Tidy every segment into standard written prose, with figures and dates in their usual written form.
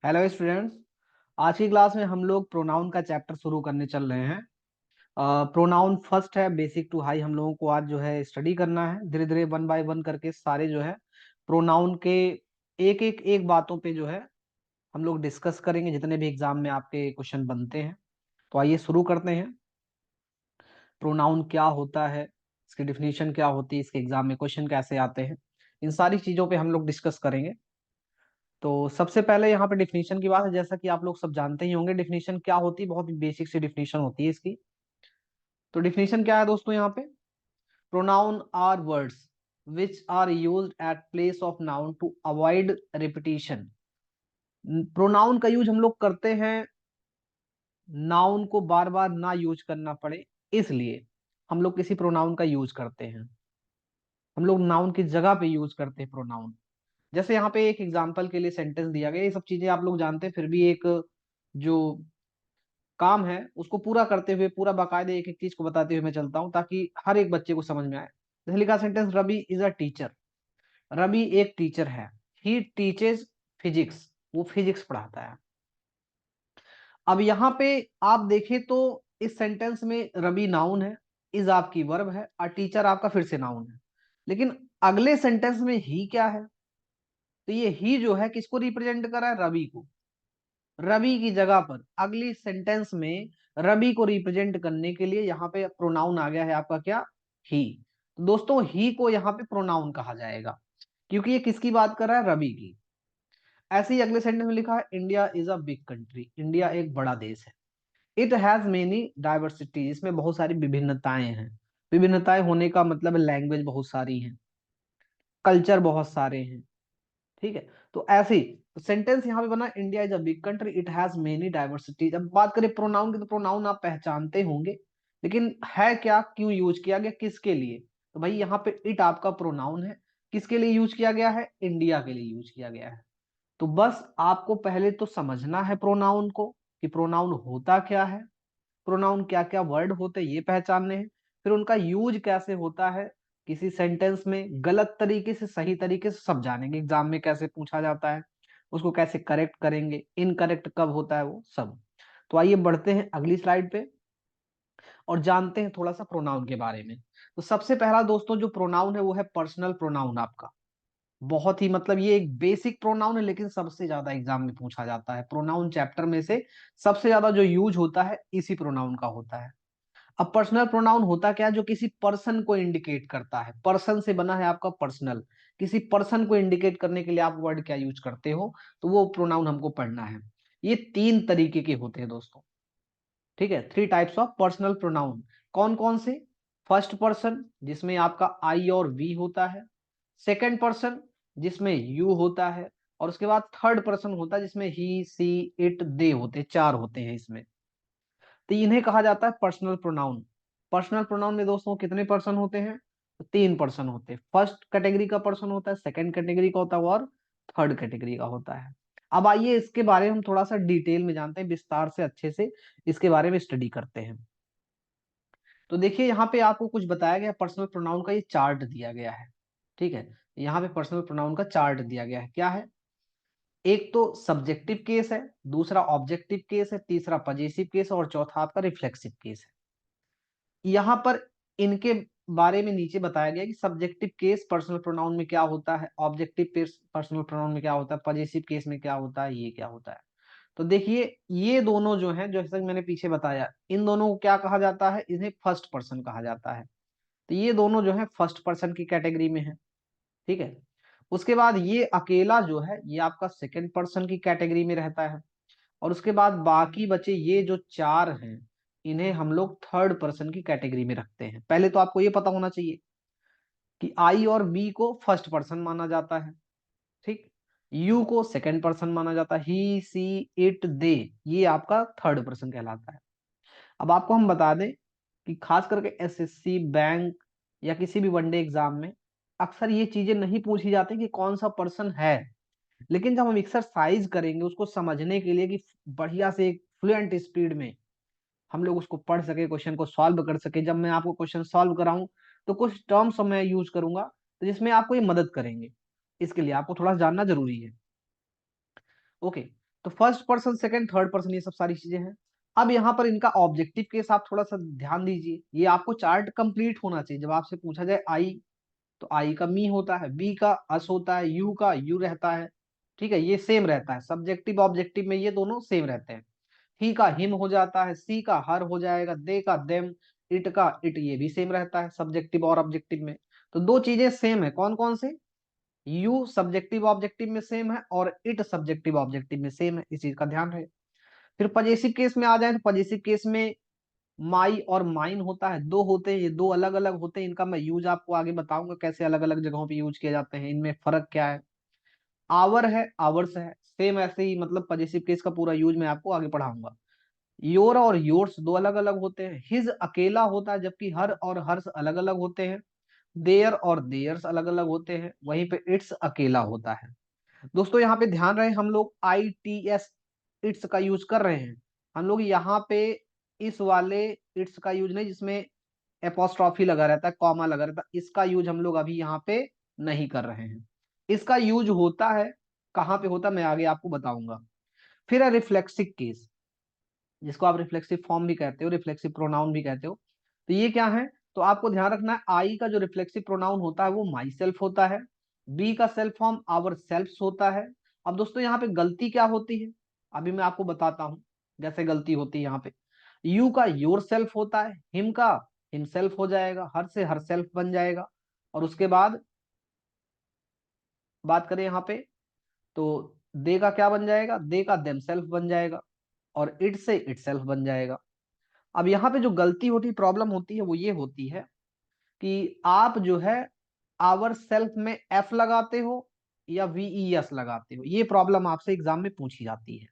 Hello students. आज की class में हम लोग प्रोनाउन का चैप्टर शुरू करने चल रहे हैं। प्रोनाउन फर्स्ट है, बेसिक टू हाई हम लोगों को आज जो है स्टडी करना है। धीरे धीरे वन बाय वन करके सारे जो है प्रोनाउन के एक बातों पे जो है हम लोग डिस्कस करेंगे, जितने भी एग्जाम में आपके क्वेश्चन बनते हैं। तो आइए शुरू करते हैं। प्रोनाउन क्या होता है, इसकी डिफिनीशन क्या होती है, इसके एग्जाम में क्वेश्चन कैसे आते हैं, इन सारी चीजों पे हम लोग डिस्कस करेंगे। तो सबसे पहले यहाँ पे डिफिनीशन की बात है। जैसा कि आप लोग सब जानते ही होंगे डिफिनीशन क्या होती है, बहुत ही बेसिक सी डिफिनीशन होती है इसकी। तो डिफिनीशन क्या है दोस्तों यहाँ पे? Pronoun are words which are used at place of noun to avoid repetition. Pronoun का यूज हम लोग करते हैं नाउन को बार बार ना यूज करना पड़े, इसलिए हम लोग किसी प्रोनाउन का यूज करते हैं। हम लोग नाउन की जगह पे यूज करते हैं प्रोनाउन। जैसे यहाँ पे एक एग्जांपल के लिए सेंटेंस दिया गया, ये सब चीजें आप लोग जानते हैं, फिर भी एक जो काम है उसको पूरा करते हुए, पूरा बाकायदे एक एक चीज को बताते हुए मैं चलता हूँ, ताकि हर एक बच्चे को समझ में आए। जैसे लिखा sentence, Ravi is a teacher. Ravi एक टीचर है। He teaches physics. वो फिजिक्स पढ़ाता है। अब यहाँ पे आप देखें तो इस सेंटेंस में रवि नाउन है, इज आपकी वर्ब है, और टीचर आपका फिर से नाउन है। लेकिन अगले सेंटेंस में ही क्या है? तो ये ही जो है किसको रिप्रेजेंट कर रहा है? रवि को। रवि की जगह पर अगली सेंटेंस में रवि को रिप्रेजेंट करने के लिए यहाँ पे प्रोनाउन आ गया है आपका क्या? ही। तो दोस्तों ही को यहाँ पे प्रोनाउन कहा जाएगा, क्योंकि ये किसकी बात कर रहा है? रवि की। ऐसे ही अगले सेंटेंस में लिखा है, India is a big country. India एक बड़ा देश है। It has many diversity. इसमें बहुत सारी विभिन्नताएं हैं। विभिन्नताएं होने का मतलब लैंग्वेज बहुत सारी हैं, कल्चर बहुत सारे हैं। ठीक है। तो ऐसे ही तो सेंटेंस यहाँ पे बना, India is a big country, it has many diversities. अब बात करें प्रोनाउन की, तो प्रोनाउन आप पहचानते होंगे, लेकिन है क्या, क्यों यूज किया गया, किसके लिए? तो भाई यहाँ पे इट आपका प्रोनाउन है। किसके लिए यूज किया गया है? इंडिया के लिए यूज किया गया है। तो बस आपको पहले तो समझना है प्रोनाउन को, कि प्रोनाउन होता क्या है, प्रोनाउन क्या क्या वर्ड होते हैं ये पहचानने हैं। फिर उनका यूज कैसे होता है किसी सेंटेंस में, गलत तरीके से सही तरीके से सब जानेंगे। एग्जाम में कैसे पूछा जाता है, उसको कैसे करेक्ट करेंगे, इनकरेक्ट कब होता है, वो सब। तो आइए बढ़ते हैं अगली स्लाइड पे और जानते हैं थोड़ा सा प्रोनाउन के बारे में। तो सबसे पहला दोस्तों जो प्रोनाउन है वो है पर्सनल प्रोनाउन आपका। बहुत ही मतलब ये एक बेसिक प्रोनाउन है, लेकिन सबसे ज्यादा एग्जाम में पूछा जाता है। प्रोनाउन चैप्टर में से सबसे ज्यादा जो यूज होता है इसी प्रोनाउन का होता है। अब पर्सनल प्रोनाउन होता क्या है? जो किसी पर्सन को इंडिकेट करता है। पर्सन से बना है आपका पर्सनल। किसी पर्सन को इंडिकेट करने के लिए आप वर्ड क्या यूज करते हो, तो वो प्रोनाउन हमको पढ़ना है। ये तीन तरीके के होते हैं दोस्तों। ठीक है, three types of personal pronoun. कौन कौन से? फर्स्ट पर्सन जिसमें आपका आई और वी होता है। सेकंड पर्सन जिसमें यू होता है। और उसके बाद थर्ड पर्सन होता है जिसमें ही, सी, इट, दे होते हैं। चार होते हैं इसमें। तो इन्हें कहा जाता है पर्सनल प्रोनाउन। पर्सनल प्रोनाउन में दोस्तों कितने पर्सन होते हैं? तो तीन पर्सन होते हैं। फर्स्ट कैटेगरी का पर्सन होता है, सेकंड कैटेगरी का होता है, और थर्ड कैटेगरी का होता है। अब आइए इसके बारे में हम थोड़ा सा डिटेल में जानते हैं, विस्तार से अच्छे से इसके बारे में स्टडी करते हैं। तो देखिए यहाँ पे आपको कुछ बताया गया, पर्सनल प्रोनाउन का ये चार्ट दिया गया है। ठीक है, यहाँ पे पर्सनल प्रोनाउन का चार्ट दिया गया है। क्या है? एक तो सब्जेक्टिव केस है, दूसरा ऑब्जेक्टिव केस है, तीसरा पजेसिव केस है, और चौथा आपका रिफ्लेक्सिव केस है। यहाँ पर इनके बारे में नीचे बताया गया कि सब्जेक्टिव केस पर्सनल प्रोनाउन में क्या होता है, ऑब्जेक्टिव केस पर्सनल प्रोनाउन में क्या होता है, पजेसिव केस में क्या होता है, ये क्या होता है। तो देखिए ये दोनों जो हैं, जैसा कि मैंने पीछे बताया, इन दोनों को क्या कहा जाता है? इन्हें फर्स्ट पर्सन कहा जाता है। तो ये दोनों जो है फर्स्ट पर्सन की कैटेगरी में है। ठीक है। उसके बाद ये अकेला जो है ये आपका सेकंड पर्सन की कैटेगरी में रहता है। और उसके बाद बाकी बचे ये जो चार हैं, इन्हें हम लोग थर्ड पर्सन की कैटेगरी में रखते हैं। पहले तो आपको ये पता होना चाहिए कि आई और बी को फर्स्ट पर्सन माना जाता है। ठीक। यू को सेकंड पर्सन माना जाता है। ही, सी, इट, दे, ये आपका थर्ड पर्सन कहलाता है। अब आपको हम बता दें कि खास करके एसएससी, बैंक या किसी भी वनडे एग्जाम में अक्सर ये चीजें नहीं पूछी जाती कि कौन सा पर्सन है। लेकिन जब हम एक्सरसाइज करेंगे उसको समझने के लिए कि बढ़िया से एक फ्लुएंट स्पीड में हम लोग उसको पढ़ सके, क्वेश्चन को सॉल्व कर सके, जब मैं आपको क्वेश्चन सॉल्व कराऊं तो कुछ टर्म्स मैं यूज करूंगा तो जिसमें आपको ये मदद करेंगे। इसके लिए आपको थोड़ा जानना जरूरी है। ओके। तो first person, second, third person, ये सब सारी चीजें हैं। अब यहाँ पर इनका ऑब्जेक्टिव केस आप थोड़ा सा ध्यान दीजिए, ये आपको चार्ट कंप्लीट होना चाहिए। जब आपसे पूछा जाए आई, तो आई का मी होता है, बी का अस होता है, यू का यू रहता है। ठीक है, ये सेम रहता है, सब्जेक्टिव ऑब्जेक्टिव में ये दोनों सेम रहते हैं। ही का हिम हो जाता है, सी का हर हो जाएगा, दे का देम, इट का इट, ये भी सेम रहता है सब्जेक्टिव और ऑब्जेक्टिव में। तो दो चीजें सेम है, कौन कौन से? यू सब्जेक्टिव ऑब्जेक्टिव में सेम है और इट सब्जेक्टिव ऑब्जेक्टिव में सेम है, इस चीज का ध्यान रहे। फिर पजेसिव केस में आ जाए तो पजेसिव केस में माई और माइन होता है, दो होते हैं, ये दो अलग अलग होते हैं। इनका मैं यूज आपको आगे बताऊंगा कैसे अलग अलग जगहों पे यूज किए जाते हैं, इनमें फर्क क्या है। आवर है, आवर्स है, सेम ऐसे ही, मतलब पजेसिव केस का पूरा यूज मैं आपको आगे पढ़ाऊंगा। योर और योर्स दो अलग अलग होते हैं। हिज अकेला होता है, जबकि हर और हर्ष अलग अलग होते हैं। देयर और देयर्स अलग अलग होते हैं, वहीं पे इट्स अकेला होता है। दोस्तों यहाँ पे ध्यान रहे, हम लोग आई टी एस इट्स का यूज कर रहे हैं। हम लोग यहाँ पे इस वाले इट्स का यूज नहीं, जिसमें एपोस्ट्रॉफी लगा रहता है, कॉमा लगा रहता है, इसका यूज हम लोग अभी यहाँ पे नहीं कर रहे हैं। इसका यूज होता है, कहाँ पे होता है मैं आगे आपको बताऊंगा। फिर है रिफ्लेक्सिव केस, जिसको आप रिफ्लेक्सिव फॉर्म भी कहते हो, रिफ्लेक्सिव प्रोनाउन भी कहते हो। तो ये क्या है? तो आपको ध्यान रखना है, आई का जो रिफ्लेक्सिव प्रोनाउन होता है वो माई सेल्फ होता है। बी का सेल्फ फॉर्म आवर सेल्फ होता है। अब दोस्तों यहाँ पे गलती क्या होती है, अभी मैं आपको बताता हूं जैसे गलती होती है यहाँ पे। यू का योर सेल्फ होता है, हिम का हिम सेल्फ हो जाएगा, हर से हर सेल्फ बन जाएगा। और उसके बाद बात करें यहाँ पे, तो दे का क्या बन जाएगा? दे का देम सेल्फ बन जाएगा, और इट से इट सेल्फ बन जाएगा। अब यहाँ पे जो गलती होती, प्रॉब्लम होती है, वो ये होती है कि आप जो है आवर सेल्फ में एफ लगाते हो या वीईएस लगाते हो, ये प्रॉब्लम आपसे एग्जाम में पूछी जाती है।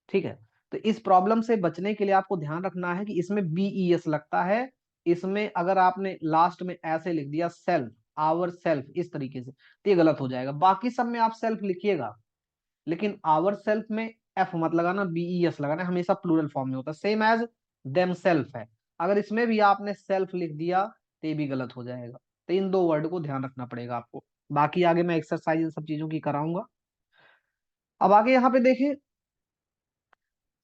ठीक है, तो इस प्रॉब्लम से बचने के लिए आपको ध्यान रखना है कि इसमें बीईएस लगता है। इसमें अगर आपने लास्ट में ऐसे लिख दिया सेल्फ, आवर सेल्फ, इस तरीके से, तो ये गलत हो जाएगा। बाकी सब में आप सेल्फ लिखिएगा, लेकिन आवर सेल्फ में एफ मत लगाना, बीईएस लगाना, हमेशा प्लूरल फॉर्म में होता है, सेम एज देम सेल्फ है। अगर इसमें भी आपने सेल्फ लिख दिया तो ये भी गलत हो जाएगा। तो इन दो वर्ड को ध्यान रखना पड़ेगा आपको। बाकी आगे मैं एक्सरसाइज इन सब चीजों की कराऊंगा। अब आगे यहाँ पे देखें,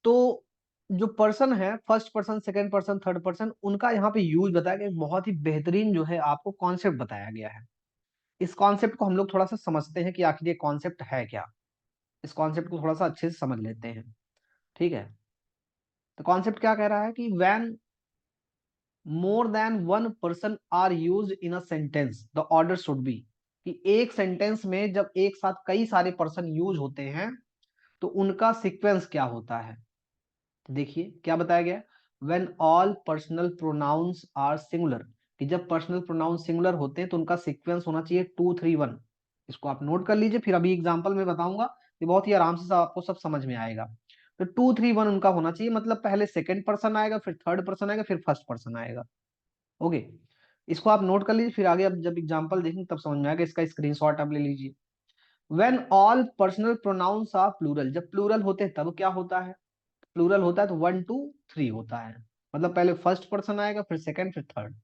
तो जो पर्सन है, first person, second person, third person, उनका यहाँ पे यूज बताया गया, बहुत ही बेहतरीन जो है आपको कॉन्सेप्ट बताया गया है। इस कॉन्सेप्ट को हम लोग थोड़ा सा समझते हैं कि आखिर ये कॉन्सेप्ट है क्या। इस कॉन्सेप्ट को थोड़ा सा अच्छे से समझ लेते हैं। ठीक है, तो कॉन्सेप्ट क्या कह रहा है कि when more than one person are use in a sentence the order should be, कि एक सेंटेंस में जब एक साथ कई सारे पर्सन यूज होते हैं तो उनका सीक्वेंस क्या होता है। देखिए क्या बताया गया, when all personal pronouns are singular, कि जब पर्सनल प्रोनाउन सिंगुलर होते हैं तो उनका सीक्वेंस होना चाहिए 2 3 1। इसको आप नोट कर लीजिए, फिर अभी एग्जांपल में बताऊंगा, ये बहुत ही आराम से सब आपको सब समझ में आएगा। तो 2 3 1 उनका होना चाहिए, मतलब पहले सेकंड पर्सन आएगा, फिर थर्ड पर्सन आएगा, फिर फर्स्ट पर्सन आएगा। ओके, इसको आप नोट कर लीजिए, फिर आगे अब जब एग्जांपल देखेंगे तब समझ में आएगा, इसका स्क्रीनशॉट आप ले लीजिए। When all personal pronouns are plural, जब प्लूरल होते हैं तब क्या होता है? प्लूरल होता है तो 1 2 3 होता है, मतलब पहले फर्स्ट पर्सन आएगा, फिर सेकंड, फिर थर्ड।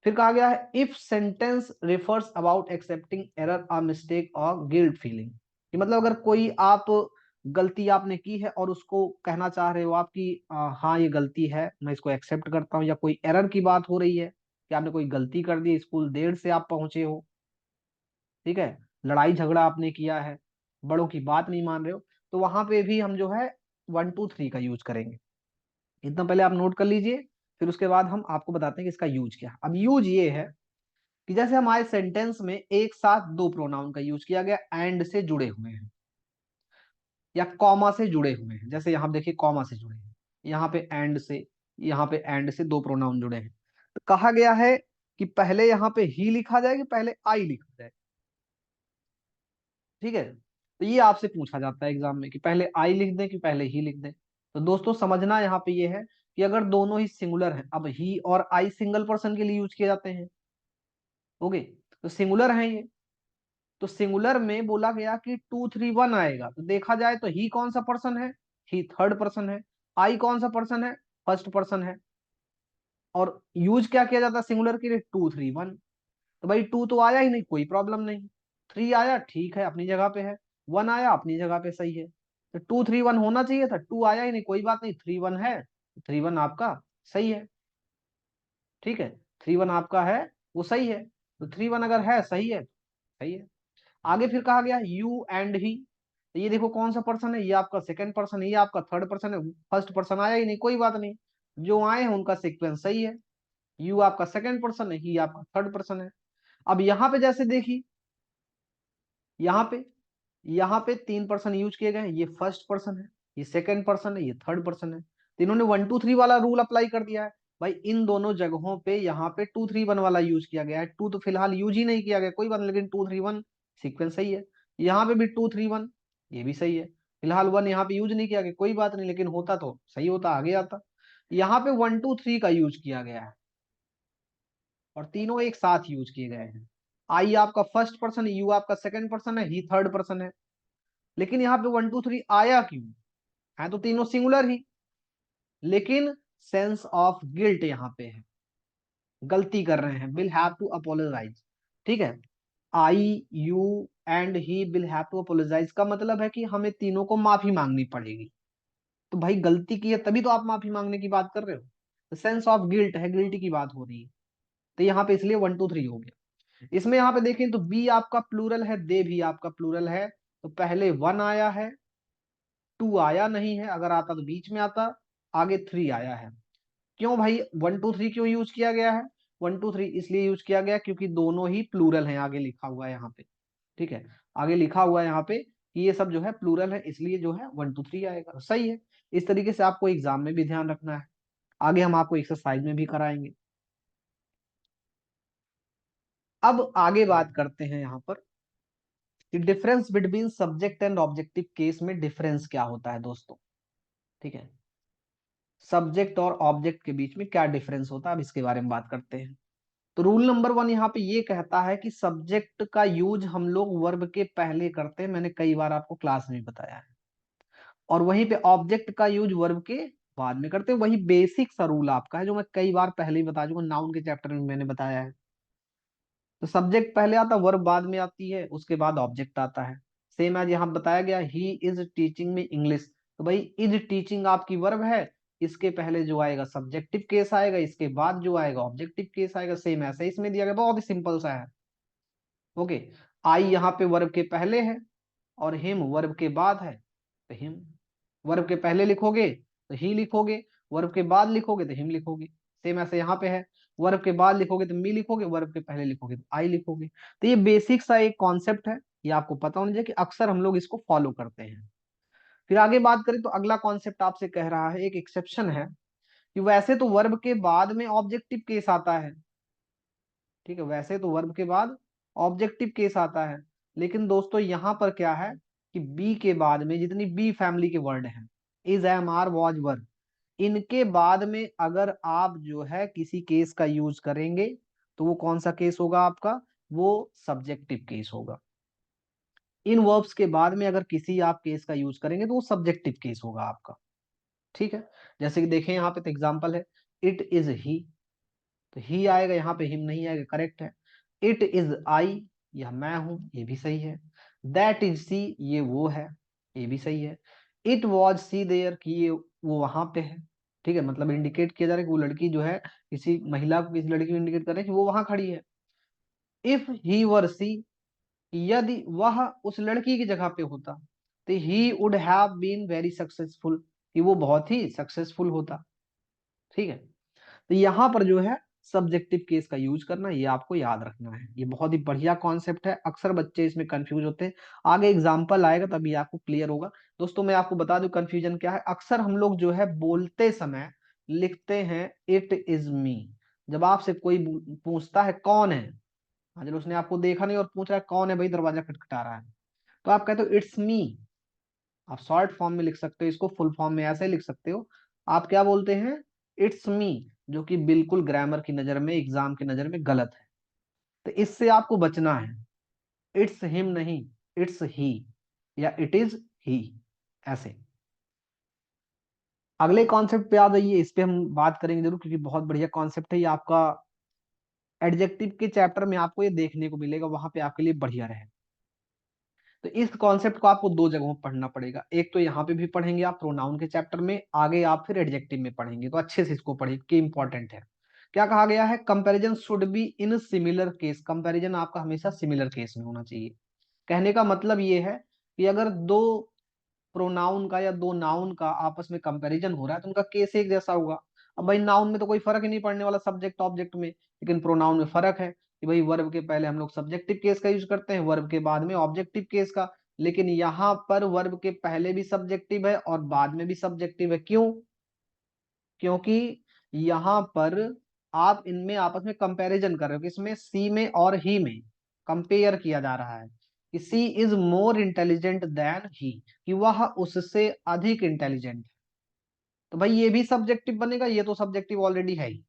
फिर कहा गया है if sentence refers about accepting error और मिस्टेक और गिल्ट फीलिंग, कि मतलब अगर कोई आप गलती आपने की है और उसको कहना चाह रहे हो आप कि हाँ ये गलती है, मैं इसको एक्सेप्ट करता हूँ, या कोई एरर की बात हो रही है कि आपने कोई गलती कर दी, स्कूल देर से आप पहुंचे हो, ठीक है, लड़ाई झगड़ा आपने किया है, बड़ों की बात नहीं मान रहे हो, तो वहां पे भी हम जो है 1 2 3 का यूज करेंगे। इतना पहले आप नोट कर लीजिए, फिर उसके बाद हम आपको बताते हैं कि इसका यूज क्या है। अब यूज ये है कि जैसे हमारे सेंटेंस में एक साथ दो प्रोनाउन का यूज किया गया, एंड से जुड़े हुए हैं या कॉमा से जुड़े हुए हैं, जैसे यहाँ देखिए कॉमा से जुड़े हैं, यहाँ पे एंड से, यहाँ पे एंड से दो प्रोनाउन जुड़े हैं, तो कहा गया है कि पहले यहाँ पे ही लिखा जाए कि पहले आई लिखा जाए। ठीक है, तो ये आपसे पूछा जाता है एग्जाम में कि पहले आई लिख दें कि पहले ही लिख दें। तो दोस्तों समझना यहाँ पे ये है कि अगर दोनों ही सिंगुलर हैं, अब ही और आई सिंगल पर्सन के लिए यूज किए जाते हैं। ओके, तो सिंगुलर है ये, तो सिंगुलर में बोला गया कि 2 3 1 आएगा, तो देखा जाए तो ही कौन सा पर्सन है? ही थर्ड पर्सन है। आई कौन सा पर्सन है? फर्स्ट पर्सन है। और यूज क्या किया जाता है सिंगुलर के लिए? 2 3 1। तो भाई टू तो आया ही नहीं, कोई प्रॉब्लम नहीं। थ्री आया ठीक है, अपनी जगह पे है। वन आया अपनी जगह पे सही है। तो 2 3 1 होना चाहिए था, 2 आया ही नहीं, कोई बात नहीं, 3 1 है, 3 1 आपका सही है। ठीक है, 3 1 आपका है वो सही है, तो 3 1 अगर है सही है, सही है। आगे फिर कहा गया यू एंड ही, तो ये देखो कौन सा पर्सन है, ये आपका सेकंड पर्सन है, ये आपका थर्ड पर्सन है, फर्स्ट पर्सन आया ही नहीं, कोई बात नहीं, जो आए हैं उनका सीक्वेंस सही है। यू आपका सेकंड पर्सन है, ही आपका थर्ड पर्सन है। अब यहाँ पे जैसे देखिए, यहाँ पे यहाँ पे 3 पर्सन यूज किए गए हैं, ये फर्स्ट पर्सन है, ये सेकंड पर्सन है, ये थर्ड पर्सन है, तो इन्होंने 1 2 3 वाला रूल अप्लाई कर दिया है। भाई इन दोनों जगहों पे यहाँ पे 2 3 1 वाला यूज किया गया है, टू तो फिलहाल यूज ही नहीं किया गया, कोई बात नहीं, लेकिन 2 3 1 सीक्वेंस सही है। यहाँ पे भी 2 3 1, ये भी सही है। फिलहाल 1 यहाँ पे यूज नहीं किया गया, कोई बात नहीं, लेकिन होता तो सही होता, आगे आता। यहाँ पे 1 2 3 का यूज किया गया है, और तीनों एक साथ यूज किए गए हैं। आई आपका फर्स्ट पर्सन है, यू आपका सेकंड पर्सन है, ही थर्ड पर्सन है, लेकिन यहाँ पे 1 2 3 आया क्यों है, तो तीनों सिंगुलर ही, लेकिन सेंस ऑफ गिल्ट यहाँ पे है, गलती कर रहे हैं, विल हैव टू अपोलोजाइज। ठीक है, I you and he will have to apologise का मतलब है कि हमें तीनों को माफी मांगनी पड़ेगी। तो भाई गलती की है तभी तो आप माफी मांगने की बात कर रहे हो, तो सेंस ऑफ गिल्ट है, गिल्टी की बात हो रही है, तो यहाँ पे इसलिए 1 2 3 हो गया। इसमें यहाँ पे देखें तो बी आपका प्लूरल है, दे भी आपका प्लूरल है, तो पहले 1 आया है, 2 आया नहीं है, अगर आता तो बीच में आता, आगे 3 आया है। क्यों भाई 1 2 3 क्यों यूज किया गया है, 1 2 3 इसलिए यूज किया गया क्योंकि दोनों ही प्लूरल हैं, आगे लिखा हुआ है यहाँ पे। ठीक है, आगे लिखा हुआ है यहाँ पे कि ये सब जो है प्लूरल है, इसलिए जो है 1 2 3 आएगा, सही है। इस तरीके से आपको एग्जाम में भी ध्यान रखना है, आगे हम आपको एक्सरसाइज में भी कराएंगे। अब आगे बात करते हैं यहाँ पर कि difference between subject and objective case में डिफरेंस क्या होता है दोस्तों। ठीक है, सब्जेक्ट और ऑब्जेक्ट के बीच में क्या डिफरेंस होता है, अब इसके बारे में बात करते हैं। तो रूल नंबर 1 यहाँ पे ये कहता है कि सब्जेक्ट का यूज हम लोग वर्ब के पहले करते हैं, मैंने कई बार आपको क्लास में बताया है, और वहीं पे ऑब्जेक्ट का यूज वर्ब के बाद में करते हैं, वही बेसिक सा रूल आपका है जो मैं कई बार पहले ही बता चुका, नाउन के चैप्टर में मैंने बताया है। तो सब्जेक्ट पहले आता, वर्ब बाद में आती है, उसके बाद ऑब्जेक्ट आता है। सेम एज यहाँ बताया गया, ही इज टीचिंग में इंग्लिश, तो भाई इज टीचिंग आपकी वर्ब है, इसके पहले जो आएगा सब्जेक्टिव केस आएगा, इसके बाद जो आएगा ऑब्जेक्टिव केस आएगा, सेम ऐसे इसमें दिया गया, बहुत ही सिंपल सा है। ओके, आई यहाँ पे वर्ब के पहले है, और हिम वर्ब के बाद है, तो हिम, वर्ब के पहले लिखोगे तो ही लिखोगे, वर्ब के बाद लिखोगे तो हिम लिखोगे। सेम ऐसे यहाँ पे है, वर्ब के बाद लिखोगे तो मी लिखोगे, वर्ब के पहले लिखोगे तो आई लिखोगे। तो ये बेसिक सा एक कॉन्सेप्ट है, ये आपको पता होना चाहिए कि अक्सर हम लोग इसको फॉलो करते हैं। फिर आगे बात करें तो अगला कॉन्सेप्ट आपसे कह रहा है, एक एक्सेप्शन है कि वैसे तो वर्ब के बाद में ऑब्जेक्टिव केस आता है। ठीक है, वैसे तो वर्ब के बाद ऑब्जेक्टिव केस आता है, लेकिन दोस्तों यहाँ पर क्या है कि बी के बाद में जितनी बी फैमिली के वर्ड हैं, इज, एम, आर, वॉज, वर, इनके बाद में अगर आप जो है किसी केस का यूज करेंगे, तो वो कौन सा केस होगा आपका, वो सब्जेक्टिव केस होगा। इन वर्ब्स के बाद में अगर किसी आप केस का यूज करेंगे तो वो सब्जेक्टिव केस होगा आपका। ठीक है, जैसे कि देखें यहाँ पे तो एग्जांपल है, इट इज ही, तो ही आएगा, यहाँ पे हिम नहीं आएगा, करेक्ट है। इट इज आई, यह मैं हूं, ये भी सही है। दैट इज सी, ये वो है, ये भी सही है। इट वॉज सी देयर, कि ये वो वहां पे है। ठीक है, मतलब इंडिकेट किया जा रहा है कि वो लड़की जो है किसी महिला को, किसी लड़की को इंडिकेट कर रहे हैं कि वो वहां खड़ी है। इफ ही वर सी, यदि वह उस लड़की की जगह पे होता, तो he would have been very successful, कि वो बहुत ही सक्सेसफुल होता। ठीक है, तो यहाँ पर जो है सब्जेक्टिव केस का यूज करना, ये आपको याद रखना है, ये बहुत ही बढ़िया कॉन्सेप्ट है, अक्सर बच्चे इसमें कंफ्यूज होते हैं, आगे एग्जाम्पल आएगा तभी आपको क्लियर होगा। दोस्तों मैं आपको बता दूं कंफ्यूजन क्या है, अक्सर हम लोग जो है बोलते समय लिखते हैं इट इज मी, जब आपसे कोई पूछता है कौन है, हाँ चलो उसने आपको देखा नहीं और पूछ रहा है कौन है भाई दरवाजा खटखटा रहा है, तो आप कहते हो इट्स मी। आप शॉर्ट फॉर्म में लिख सकते हो इसको, फुल फॉर्म में ऐसे लिख सकते हो, आप क्या बोलते हैं, इट्स मी, जो कि बिल्कुल ग्रामर की नजर में, एग्जाम की नजर में गलत है, तो इससे आपको बचना है। इट्स हिम नहीं, इट्स ही, या इट इज ही, ऐसे। अगले कॉन्सेप्ट पे आ जाइए, इस पे हम बात करेंगे जरूर क्योंकि बहुत बढ़िया कॉन्सेप्ट है ये आपका, एडजेक्टिव के चैप्टर में आपको ये देखने को मिलेगा, वहां पे आपके लिए बढ़िया रहे। तो इस कॉन्सेप्ट को आपको दो जगहों पर पढ़ना पड़ेगा, एक तो यहाँ पे भी पढ़ेंगे आप प्रोनाउन के चैप्टर में, आगे आप फिर एडजेक्टिव में पढ़ेंगे, तो अच्छे से इसको पढ़िए कि इंपॉर्टेंट है। क्या कहा गया है, comparison should be in similar case, comparison आपका हमेशा सिमिलर केस में होना चाहिए। कहने का मतलब ये है कि अगर दो प्रोनाउन का या दो नाउन का आपस में कंपैरिजन हो रहा है तो उनका केस एक जैसा होगा। अब भाई नाउन में तो कोई फर्क ही नहीं पड़ने वाला सब्जेक्ट ऑब्जेक्ट में, लेकिन प्रोनाउन में फर्क है कि भाई वर्ब के पहले हम लोग सब्जेक्टिव केस का यूज करते हैं, वर्ब के बाद में ऑब्जेक्टिव केस का। लेकिन यहाँ पर वर्ब के पहले भी सब्जेक्टिव है और बाद में भी सब्जेक्टिव है। क्यों? क्योंकि यहाँ पर आप इनमें आपस में कंपैरिजन कर रहे हो, किसमें, सी में और ही में कंपेयर किया जा रहा है कि she is more intelligent than he, कि वह उससे अधिक इंटेलिजेंट। तो भाई ये भी सब्जेक्टिव बनेगा, ये तो सब्जेक्टिव ऑलरेडी है ही।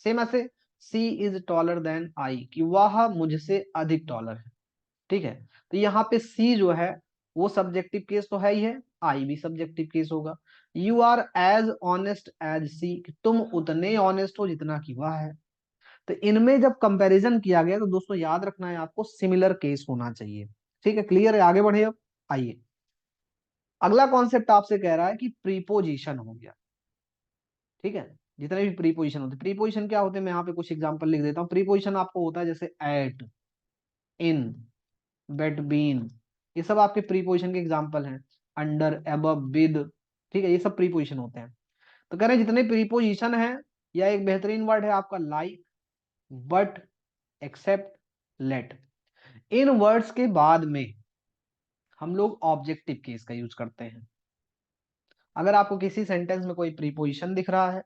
सेम ऐसे सी इज टॉलर देन आई, कि वह मुझसे अधिक टॉलर है। ठीक है, तो यहाँ पे सी जो है वो सब्जेक्टिव केस तो है ही है, आई भी सब्जेक्टिव केस होगा। You are as honest as she, तुम उतने ऑनेस्ट हो जितना कि वह है। तो इनमें जब कंपैरिजन किया गया तो दोस्तों याद रखना है आपको सिमिलर केस होना चाहिए। ठीक है, क्लियर है? आगे बढ़े अब। आइए, अगला कॉन्सेप्ट आपसे कह रहा है कि प्रीपोजिशन हो गया। ठीक है, जितने भी प्रीपोजिशन होते हैं, प्रीपोजिशन क्या होते हैं, मैं यहाँ पे कुछ एग्जांपल लिख देता हूँ। प्रीपोजिशन आपको होता है जैसे एट, इन, बिटवीन, ये सब आपके प्रीपोजिशन के एग्जांपल हैं। अंडर, अबव, विद, ठीक है, ये सब प्रीपोजिशन होते हैं। तो कह रहे हैं जितने प्रीपोजिशन है, या एक बेहतरीन वर्ड है आपका like, but, except, let, in words के बाद में हम लोग ऑब्जेक्टिव केस का यूज करते हैं। अगर आपको किसी सेंटेंस में कोई प्रीपोजिशन दिख रहा है,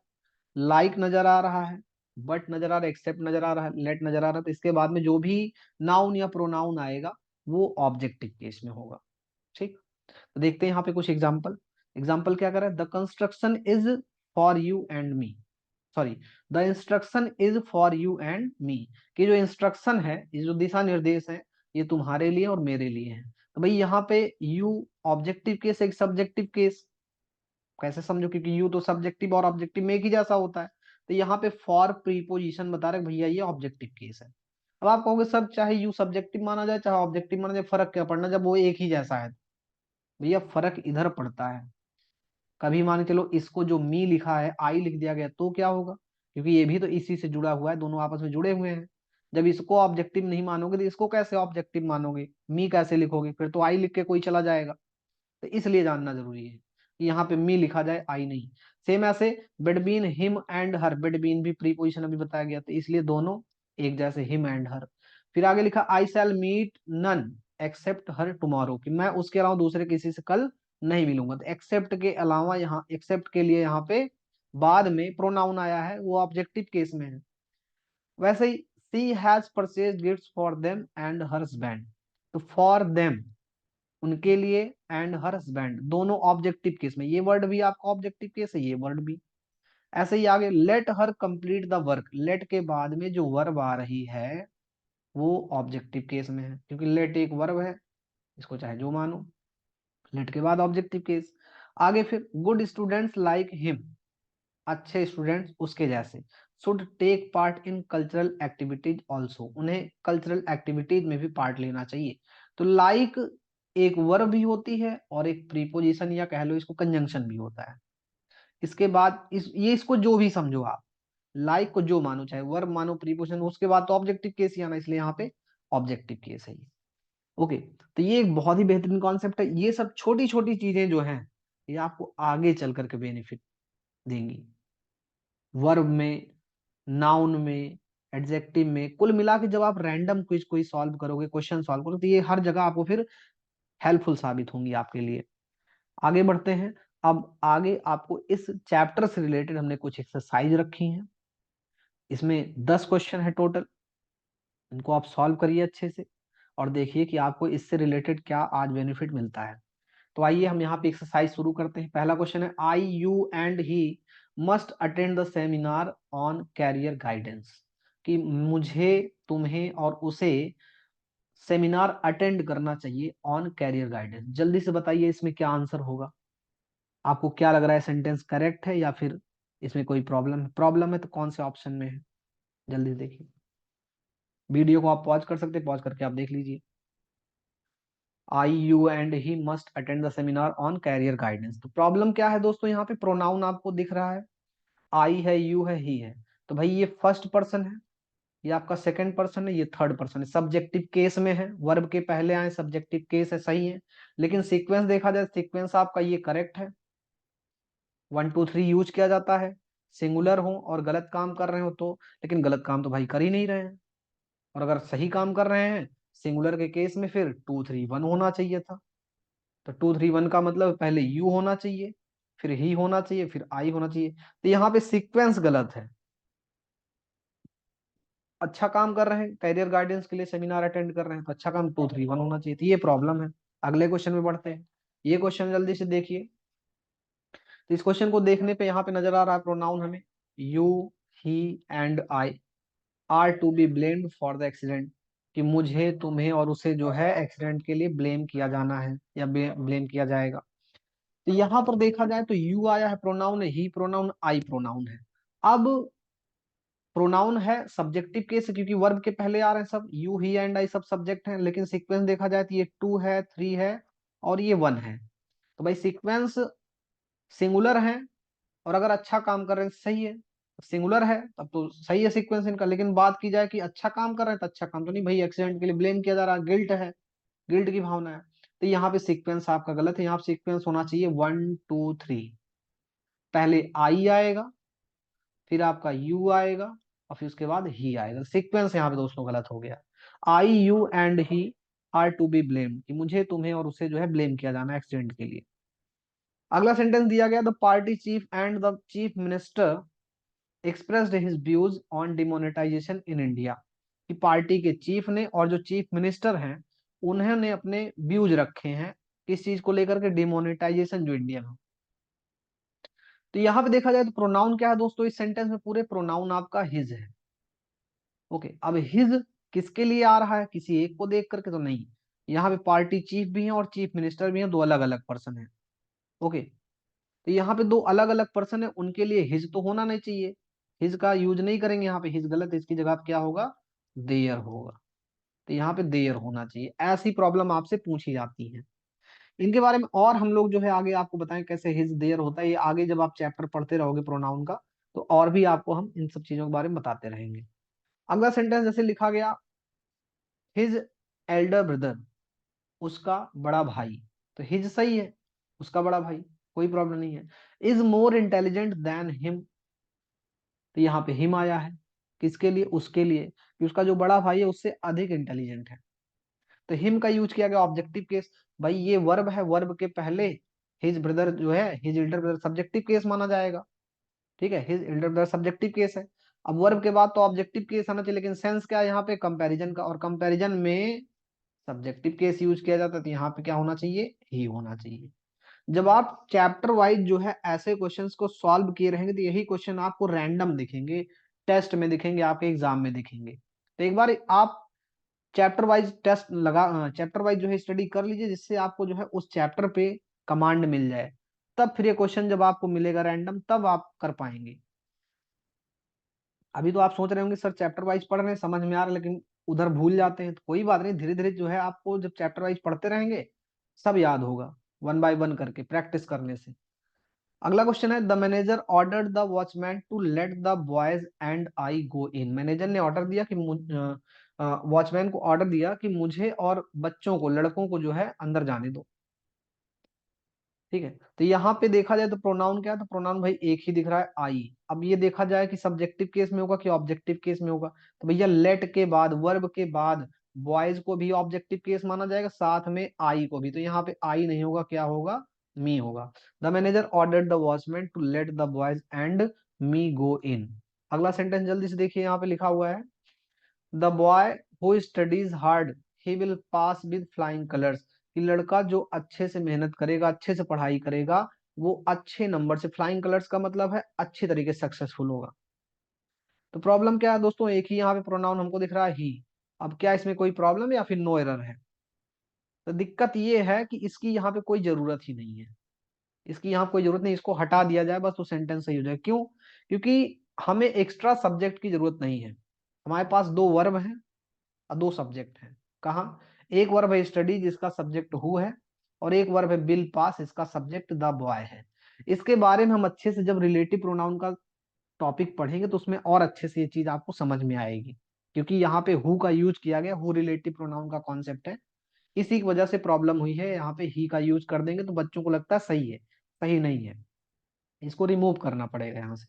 लाइक नजर आ रहा है, बट नजर आ रहा है, एक्सेप्ट नजर आ रहा है, लेट नजर आ रहा है, तो इसके बाद में जो भी नाउन या प्रोनाउन आएगा वो ऑब्जेक्टिव केस में होगा। ठीक, तो देखते हैं यहाँ पे कुछ एग्जाम्पल। एग्जाम्पल क्या कर रहा है, the construction is for you and me, sorry, the instruction is for you and me, कि जो इंस्ट्रक्शन है, ये जो दिशा निर्देश है, ये तुम्हारे लिए और मेरे लिए है। तो भाई यहाँ पे यू ऑब्जेक्टिव केस, एक सब्जेक्टिव केस, कैसे समझो, क्योंकि यू तो सब्जेक्टिव और ऑब्जेक्टिव में एक ही जैसा होता है। तो यहाँ पे फॉर प्रीपोजिशन बता रहे भैया ये ऑब्जेक्टिव केस है। अब आप कहोगे सर चाहे यू सब्जेक्टिव माना जाए चाहे ऑब्जेक्टिव माना जाए, फर्क क्या पड़ना जब वो एक ही जैसा है। भैया फर्क इधर पड़ता है, कभी मान के चलो इसको जो मी लिखा है आई लिख दिया गया तो क्या होगा, क्योंकि ये भी तो इसी से जुड़ा हुआ है, दोनों आपस में जुड़े हुए हैं। जब इसको ऑब्जेक्टिव नहीं मानोगे तो इसको कैसे ऑब्जेक्टिव मानोगे, मी कैसे लिखोगे, फिर तो आई लिख के कोई चला जाएगा। तो इसलिए जानना जरूरी है कि यहाँ पे मी लिखा जाए आई नहीं। सेम ऐसे between him and her, between भी प्रीपोजिशन अभी बताया गया, तो इसलिए दोनों एक जैसे, हिम एंड हर। फिर आगे लिखा I shall meet none except her tomorrow, कि मैं उसके अलावा दूसरे किसी से कल नहीं मिलूंगा। तो एक्सेप्ट के अलावा यहाँ, एक्सेप्ट के लिए यहाँ पे बाद में प्रोनाउन आया है, वो ऑब्जेक्टिव केस में है। वैसे ही she has purchase gift for them and her husband, तो फॉर देम उनके लिए, एंड हर हस्बैंड दोनों ऑब्जेक्टिव केस में, ये वर्ड भी आपका ऑब्जेक्टिव केस है, ये वर्ड भी। ऐसे ही आगे let her complete the work, let के बाद में जो वर्ब आ रही है वो ऑब्जेक्टिव केस में है, क्योंकि लेट एक वर्ब है, इसको चाहे जो मानो, लेट के बाद ऑब्जेक्टिव केस। आगे फिर गुड स्टूडेंट्स लाइक हिम, अच्छे स्टूडेंट्स उसके जैसे, should take part in cultural activities also, उन्हें कल्चरल एक्टिविटीज में भी पार्ट लेना चाहिए। तो लाइक एक वर्ब भी होती है और एक प्रीपोजिशन या कह लो इसको कंजंक्शन भी होता है। इसके बाद ये इसको जो भी समझो आप, लाइक को जो मानो, चाहे वर्ब मानो प्रीपोजिशन, उसके बाद तो ऑब्जेक्टिव केस ही आना, इसलिए यहाँ पे ऑब्जेक्टिव केस है ये। ओके, तो ये एक बहुत ही बेहतरीन कॉन्सेप्ट है। ये सब छोटी छोटी चीजें जो हैं ये आपको आगे चल करके बेनिफिट देंगी, वर्ब में, नाउन में, एडजेक्टिव में, कुल मिला के जब आप रैंडम क्विज कोई सॉल्व करोगे, क्वेश्चन सॉल्व करोगे, तो ये हर जगह आपको फिर हेल्पफुल साबित होंगी आपके लिए। आगे बढ़ते हैं। अब आगे आपको इस चैप्टर से रिलेटेड हमने कुछ एक्सरसाइज रखी हैं, इसमें 10 क्वेश्चन है टोटल। इनको आप सॉल्व करिए अच्छे से और देखिए कि आपको इससे रिलेटेड क्या आज बेनिफिट मिलता है। तो आइए हम यहाँ पे एक्सरसाइज शुरू करते हैं। पहला क्वेश्चन है, I you and he must attend the seminar on career guidance, कि मुझे, तुम्हें और उसे सेमिनार अटेंड करना चाहिए ऑन कैरियर गाइडेंस। जल्दी से बताइए इसमें क्या आंसर होगा, आपको क्या लग रहा है, सेंटेंस करेक्ट है या फिर इसमें कोई प्रॉब्लम है? प्रॉब्लम है तो कौन से ऑप्शन में है, जल्दी से देखिए। वीडियो को आप पॉज कर सकते हैं, पॉज करके आप देख लीजिए। I you and he must attend the seminar on career guidance. तो प्रॉब्लम क्या है दोस्तों, यहाँ पे प्रोनाउन आपको दिख रहा है, आई है, यू है, ही है। तो भाई ये फर्स्ट पर्सन है, ये आपका सेकंड पर्सन है, ये थर्ड पर्सन है, सब्जेक्टिव केस में है, वर्ब के पहले आए सब्जेक्टिव केस है, सही है। लेकिन सीक्वेंस देखा जाए, सीक्वेंस आपका ये करेक्ट है, 1 2 3 यूज किया जाता है सिंगुलर हो और गलत काम कर रहे हो तो। लेकिन गलत काम तो भाई कर ही नहीं रहे हैं, और अगर सही काम कर रहे हैं सिंगुलर के केस में, फिर 2 3 1 होना चाहिए था। तो 2 3 1 का मतलब पहले यू होना चाहिए, फिर ही होना चाहिए, फिर आई होना चाहिए। तो यहाँ पे सीक्वेंस गलत है। अच्छा काम कर रहे हैं, कैरियर गाइडेंस के लिए सेमिनार अटेंड कर रहे हैं, तो अच्छा काम 2 3 1 होना चाहिए, तो ये प्रॉब्लम है। अगले क्वेश्चन में बढ़ते हैं। ये क्वेश्चन जल्दी से देखिए। तो इस क्वेश्चन को देखने पे यहाँ पे नजर आ रहा है प्रोनाउन हमें, you, he and I are to be blamed for the accident, कि मुझे, तुम्हें और उसे जो है एक्सीडेंट के लिए ब्लेम किया जाना है या ब्लेम किया जाएगा। तो यहाँ पर देखा जाए तो यू आया है, प्रोनाउन है, ही प्रोनाउन, आई प्रोनाउन है। अब प्रोनाउन है सब्जेक्टिव केस, क्योंकि वर्ब के पहले आ रहे हैं सब, यू ही एंड आई सब सब्जेक्ट हैं। लेकिन सीक्वेंस देखा जाए तो ये 2 है 3 है और ये 1 है। तो भाई सीक्वेंस सिंगुलर है, और अगर अच्छा काम कर रहे हैं सही है, सिंगुलर है तब तो सही है सीक्वेंस इनका। लेकिन बात की जाए कि अच्छा काम कर रहे हैं, तो अच्छा काम तो नहीं भाई, एक्सीडेंट के लिए ब्लेम किया जा रहा है, गिल्ट है, गिल्ट की भावना है। तो यहाँ पे सीक्वेंस आपका गलत है, यहाँ पे सीक्वेंस होना चाहिए 1 2 3, पहले आई आएगा, फिर आपका यू आएगा, और फिर उसके बाद ही आएगा। सीक्वेंस यहाँ पे दोस्तों गलत हो गया। I you and he are to be blamed, कि मुझे, तुम्हें और उसे जो है ब्लेम किया जाना है एक्सीडेंट के लिए। अगला सेंटेंस दिया गया, the party cheap and the chief minister expressed his views on demonetisation in India, कि पार्टी के चीफ ने और जो चीफ मिनिस्टर हैं उन्होंने अपने व्यूज रखे हैं किस चीज को लेकर के, डिमोनेटाइजेशन जो इंडिया में। तो यहाँ पे देखा जाए तो प्रोनाउन क्या है दोस्तों, इस सेंटेंस में पूरे प्रोनाउन आपका हिज है। ओके, अब हिज किसके लिए आ रहा है, किसी एक को देख करके तो नहीं, यहाँ पे पार्टी चीफ भी है और चीफ मिनिस्टर भी है, दो अलग अलग पर्सन है। ओके, तो यहाँ पे दो अलग अलग पर्सन है, उनके लिए हिज तो होना नहीं चाहिए, हिज का यूज नहीं करेंगे, यहाँ पे हिज गलत है, इसकी जगह पे क्या होगा, देयर होगा। तो यहाँ पे देयर होना चाहिए। ऐसी प्रॉब्लम आपसे पूछी जाती है। इनके बारे में और हम लोग जो है आगे आपको बताएं कैसे हिज देयर होता है, ये आगे जब आप चैप्टर पढ़ते रहोगे प्रोनाउन का, तो और भी आपको हम इन सब चीजों के बारे में बताते रहेंगे। अगला सेंटेंस जैसे लिखा गया, हिज एल्डर ब्रदर, उसका बड़ा भाई। तो हिज सही है, उसका बड़ा भाई, कोई प्रॉब्लम नहीं है। Is more intelligent than him, तो यहाँ पे हिम आया है किसके लिए, उसके लिए, कि उसका जो बड़ा भाई है उससे अधिक इंटेलिजेंट है। तो हिम का यूज किया गया ऑब्जेक्टिव केस। भाई ये वर्ब है, वर्ब के पहले हिज ब्रदर जो है, his Elder brother subjective case माना जाएगा। ठीक है, his Elder brother subjective case है। अब वर्ब के बाद तो ऑब्जेक्टिव केस आना चाहिए, लेकिन सेंस क्या है यहाँ पे, कंपैरिजन का, और कंपैरिजन में सब्जेक्टिव केस यूज किया जाता है, तो यहाँ पे क्या होना चाहिए, ही होना चाहिए। जब आप चैप्टर वाइज जो है ऐसे क्वेश्चंस को सॉल्व किए रहेंगे, तो यही क्वेश्चन आपको रैंडम दिखेंगे, टेस्ट में दिखेंगे, आपके एग्जाम में दिखेंगे। तो एक बार आप चैप्टर वाइज टेस्ट लगा, चैप्टर वाइज जो है स्टडी कर लीजिए, जिससे आपको जो है उस चैप्टर पे कमांड मिल जाए। तब फिर ये क्वेश्चन जब आपको मिलेगा रैंडम, तब आप कर पाएंगे। अभी तो आप सोच रहे होंगे सर चैप्टर वाइज पढ़ रहे हैं, समझ में आ रहा है, लेकिन उधर भूल जाते हैं। तो कोई बात नहीं, धीरे धीरे जो है आपको जब चैप्टर वाइज पढ़ते रहेंगे सब याद होगा, 1 बाय 1 करके प्रैक्टिस करने से। अगला क्वेश्चन है, the manager ordered the watchman to let the boys and I go in, manager ने ऑर्डर दिया कि वॉचमैन को ऑर्डर दिया कि मुझे और बच्चों को, लड़कों को जो है अंदर जाने दो। ठीक है, तो यहाँ पे देखा जाए तो प्रोनाउन क्या है, तो प्रोनाउन भाई एक ही दिख रहा है, आई। अब ये देखा जाए कि सब्जेक्टिव केस में होगा कि ऑब्जेक्टिव केस में होगा, तो भैया लेट के बाद, वर्ब के बाद बॉयज को भी ऑब्जेक्टिव केस माना जाएगा, साथ में आई को भी। तो यहाँ पे आई नहीं होगा, क्या होगा, मी होगा। The manager ordered the watchman to let the boys and me go in. अगला सेंटेंस जल्दी से देखिए, यहाँ पे लिखा हुआ है, the boy who studies hard he will pass with flying colours, कि लड़का जो अच्छे से मेहनत करेगा, अच्छे से पढ़ाई करेगा, वो अच्छे नंबर से, फ्लाइंग कलर्स का मतलब है अच्छे तरीके से सक्सेसफुल होगा। तो प्रॉब्लम क्या है दोस्तों, एक ही यहाँ पे प्रोनाउन हमको दिख रहा है, ही। अब क्या इसमें कोई प्रॉब्लम या फिर नो एरर है, तो दिक्कत ये है कि इसकी यहाँ पे कोई जरूरत ही नहीं है, इसकी यहाँ कोई जरूरत नहीं, इसको हटा दिया जाए बस तो सेंटेंस सही हो जाए। क्यों, क्योंकि हमें एक्स्ट्रा सब्जेक्ट की जरूरत नहीं है, हमारे पास दो वर्ब हैं और दो सब्जेक्ट हैं। कहाँ, एक वर्ब है स्टडी जिसका सब्जेक्ट हु है, और एक वर्ब है विल पास, इसका सब्जेक्ट द बॉय है। इसके बारे में हम अच्छे से जब रिलेटिव प्रोनाउन का टॉपिक पढ़ेंगे तो उसमें और अच्छे से ये चीज आपको समझ में आएगी, क्योंकि यहाँ पे हु का यूज किया गया, हु रिलेटिव प्रोनाउन का कॉन्सेप्ट है। इसी की वजह से प्रॉब्लम हुई है, यहाँ पे ही का यूज कर देंगे तो बच्चों को लगता है सही है, सही नहीं है, इसको रिमूव करना पड़ेगा यहाँ से।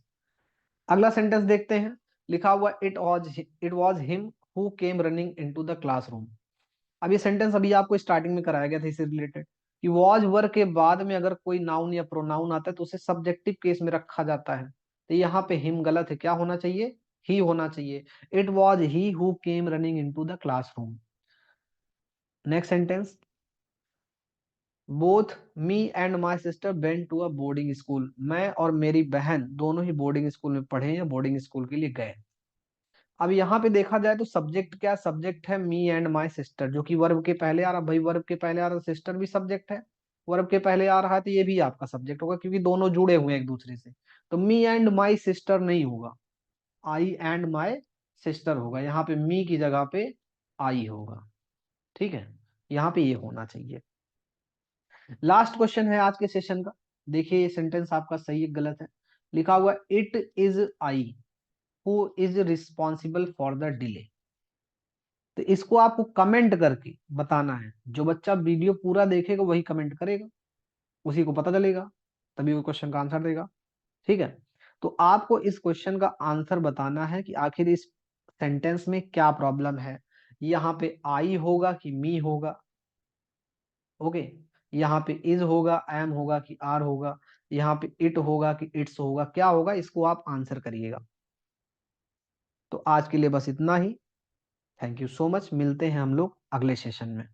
अगला सेंटेंस देखते हैं। लिखा हुआ it was him who came running into the classroom. अब ये सेंटेंस अभी आपको स्टार्टिंग में कराया गया था इससे रिलेटेड, कि वॉज वर्ब के बाद में अगर कोई नाउन या प्रोनाउन आता है तो उसे सब्जेक्टिव केस में रखा जाता है। तो यहाँ पे हिम गलत है, क्या होना चाहिए, ही होना चाहिए। It was he who came running into the classroom. Next sentence, both me and my sister went to a boarding school. मैं और मेरी बहन दोनों ही बोर्डिंग स्कूल में पढ़े या बोर्डिंग स्कूल के लिए गए। अब यहाँ पे देखा जाए तो सब्जेक्ट क्या, सब्जेक्ट है मी एंड माई सिस्टर, जो कि वर्ब के पहले आ रहा। भाई वर्ब के पहले आ रहा, सिस्टर भी सब्जेक्ट है, वर्ब के पहले आ रहा है तो ये भी आपका सब्जेक्ट होगा, क्योंकि दोनों जुड़े हुए हैं एक दूसरे से। तो मी एंड माई सिस्टर नहीं होगा, आई एंड माई सिस्टर होगा। यहाँ पे मी की जगह पे आई होगा, ठीक है, यहाँ पे ये होना चाहिए। लास्ट क्वेश्चन है आज के सेशन का। देखिए ये सेंटेंस आपका सही है गलत है। लिखा हुआ it is I who is responsible for the delay. तो इसको आपको कमेंट करके बताना है। जो बच्चा वीडियो पूरा देखेगा वही कमेंट करेगा, उसी को पता चलेगा, तभी वो क्वेश्चन का आंसर देगा, ठीक है। तो आपको इस क्वेश्चन का आंसर बताना है कि आखिर इस सेंटेंस में क्या प्रॉब्लम है। यहाँ पे आई होगा कि मी होगा, ओके, यहाँ पे इज होगा, एम होगा कि आर होगा, यहाँ पे इट होगा कि इट्स होगा, क्या होगा, इसको आप आंसर करिएगा। तो आज के लिए बस इतना ही। थैंक यू सो मच, मिलते हैं हम लोग अगले सेशन में।